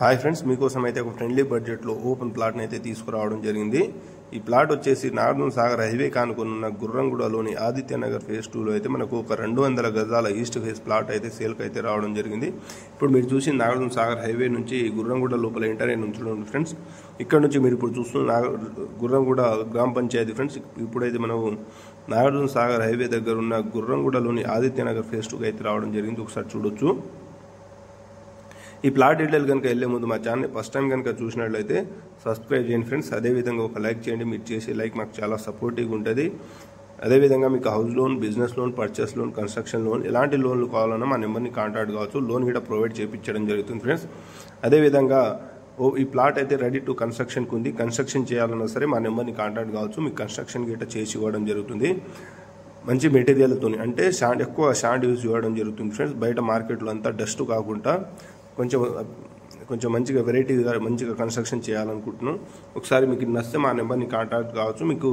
Hi friends, మీకోసం అయితే ఒక ఫ్రెండ్లీ బడ్జెట్లో ఓపెన్ ప్లాట్ని అయితే తీసుకురావడం జరిగింది. ఈ ప్లాట్ వచ్చేసి నాగార్జున సాగర్ హైవే కానుకున్న గుర్రంగూడలోని ఆదిత్యనగర్ ఫేజ్ 2లో అయితే మనకు ఒక 200 గజాల ఈస్ట్ ఫేస్ ప్లాట్ అయితే సేల్కి అయితే రావడం జరిగింది. ఇప్పుడు మీరు చూసి నాగార్జున సాగర్ హైవే నుంచి గుర్రంగూడ లోపల ఎంటర్ అయిన ఉంచడం ఫ్రెండ్స్. ఇక్కడ నుంచి మీరు ఇప్పుడు చూస్తున్న గుర్రంగూడ గ్రామ పంచాయతీ ఫ్రెండ్స్. ఇప్పుడైతే మనం నాగార్జున సాగర్ హైవే దగ్గర ఉన్న గుర్రంగూడలోని ఆదిత్యనగర్ ఫేజ్ 2కి అయితే రావడం జరిగింది. ఒకసారి చూడొచ్చు. ఈ ప్లాట్ డీటెయిల్ కనుక వెళ్లే ముందు మా ఛానల్ని ఫస్ట్ టైం కనుక చూసినట్లయితే సబ్స్క్రైబ్ చేయండి ఫ్రెండ్స్. అదేవిధంగా ఒక లైక్ చేయండి. మీరు చేసే లైక్ మాకు చాలా సపోర్టివ్గా ఉంటుంది. అదేవిధంగా మీకు house loan, business loan, purchase loan, construction loan ఎలాంటి లోన్లు కావాలన్నా మా నెంబర్ని కాంటాక్ట్ కావచ్చు. లోన్ కూడా ప్రొవైడ్ చేయించడం జరుగుతుంది ఫ్రెండ్స్. అదేవిధంగా ఈ ప్లాట్ అయితే రెడీ టు కన్స్ట్రక్షన్కి ఉంది. కన్స్ట్రక్షన్ చేయాలన్నా సరే మా నెంబర్ని కాంటాక్ట్ కావచ్చు. మీకు కన్స్ట్రక్షన్ గిట్ట చేసి ఇవ్వడం జరుగుతుంది. మంచి మెటీరియల్తో అంటే ఎక్కువ శాండ్ యూజ్ చేయడం జరుగుతుంది ఫ్రెండ్స్. బయట మార్కెట్లో అంతా డస్ట్ కాకుండా కొంచెం మంచిగా వెరైటీగా మంచిగా కన్స్ట్రక్షన్ చేయాలనుకుంటున్నాం. ఒకసారి మీకు నచ్చితే మా నెంబర్ని కాంటాక్ట్ కావచ్చు. మీకు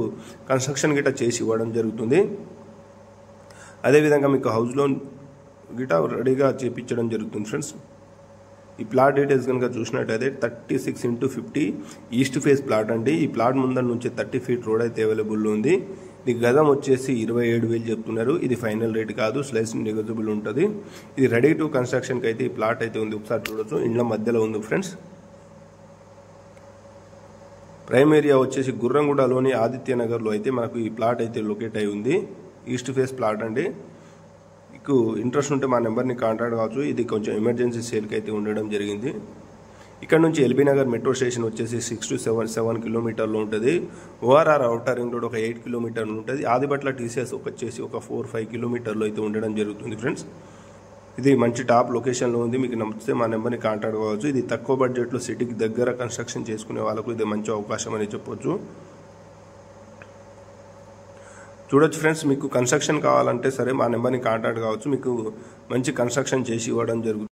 కన్స్ట్రక్షన్ గిట్ట చేసి ఇవ్వడం జరుగుతుంది. అదేవిధంగా మీకు హౌస్ లోన్ గిట్ట రెడీగా చేయించడం జరుగుతుంది ఫ్రెండ్స్. ఈ ప్లాట్ డీటెయిల్స్ కనుక చూసినట్టయితే 36x50 ఈస్ట్ ఫేస్ ప్లాట్ అండి. ఈ ప్లాట్ ముందర నుంచి 30 ఫీట్ రోడ్ అయితే అవైలబుల్లో ఉంది. ఇది గజం వచ్చేసి 27,000 చెప్తున్నారు. ఇది ఫైనల్ రేట్ కాదు, స్లైస్ నెగోజిబుల్ ఉంటుంది. ఇది రెడీ టు కన్స్ట్రక్షన్కి అయితే ఈ ప్లాట్ అయితే ఉంది. ఒకసారి చూడొచ్చు. ఇండ్ల మధ్యలో ఉంది ఫ్రెండ్స్. ప్రైమ్ ఏరియా వచ్చేసి గుర్రంగూడలోని ఆదిత్యనగర్లో అయితే మనకు ఈ ప్లాట్ అయితే లొకేట్ అయి ఉంది. ఈస్ట్ ఫేస్ ప్లాట్ అండి. మీకు ఇంట్రెస్ట్ ఉంటే మా నెంబర్ని కాంటాక్ట్ కావచ్చు. ఇది కొంచెం ఎమర్జెన్సీ సేల్కి అయితే ఉండడం జరిగింది. ఇక్కడ నుంచి ఎల్బీ నగర్ మెట్రో స్టేషన్ వచ్చేసి 6 to 7 కిలోమీటర్లో ఉంటుంది. ఓఆర్ఆర్ అవుటర్ రింగ్ రోడ్ ఒక 8 కిలోమీటర్లు ఉంటుంది. ఆదిబట్ల టీసీఎస్ వచ్చేసి ఒక 4-5 కిలోమీటర్లో అయితే ఉండడం జరుగుతుంది ఫ్రెండ్స్. ఇది మంచి టాప్ లొకేషన్లో ఉంది. మీకు నచ్చితే మా నెంబర్ని కాంటాక్ట్ కావచ్చు. ఇది తక్కువ బడ్జెట్లో సిటీకి దగ్గర కన్స్ట్రక్షన్ చేసుకునే వాళ్ళకు ఇది మంచి అవకాశం అని చెప్పొచ్చు. చూడొచ్చు ఫ్రెండ్స్. మీకు కన్స్ట్రక్షన్ కావాలంటే సరే మా నెంబర్ని కాంటాక్ట్ కావచ్చు. మీకు మంచి కన్స్ట్రక్షన్ చేసి ఇవ్వడం జరుగుతుంది.